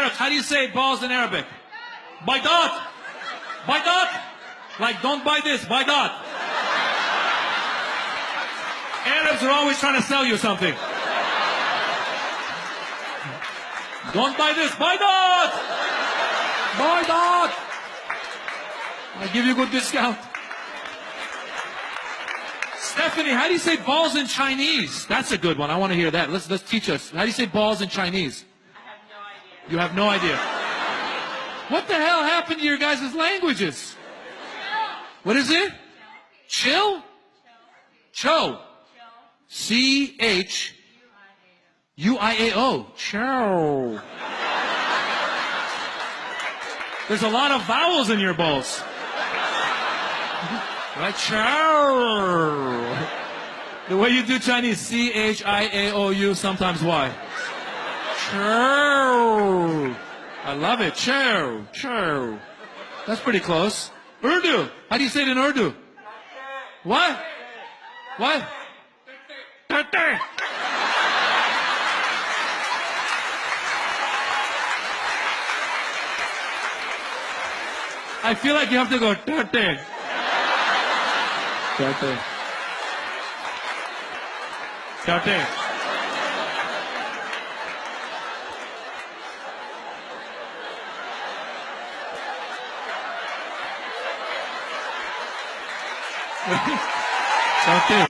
Arabs. How do you say balls in Arabic? Baydat. Baydat. Like, don't buy this, baydat. Arabs are always trying to sell you something. Don't buy this, baydat. Baydat. I'll give you a good discount. Stephanie, how do you say balls in Chinese? That's a good one. I want to hear that. Let's teach us. How do you say balls in Chinese? I have no idea. You have no idea. What the hell happened to your guys' languages? What is it? Chill? Cho. C-H-U-I-A-O. Chow. There's a lot of vowels in your balls. Right? Chow. The way you do Chinese, C-H-I-A-O-U, sometimes Y. Chow. I love it. Chow. Chow. That's pretty close. Urdu. How do you say it in Urdu? What? What? Tatty. I feel like you have to go Tatty. Tatty. Tatty. Tatty.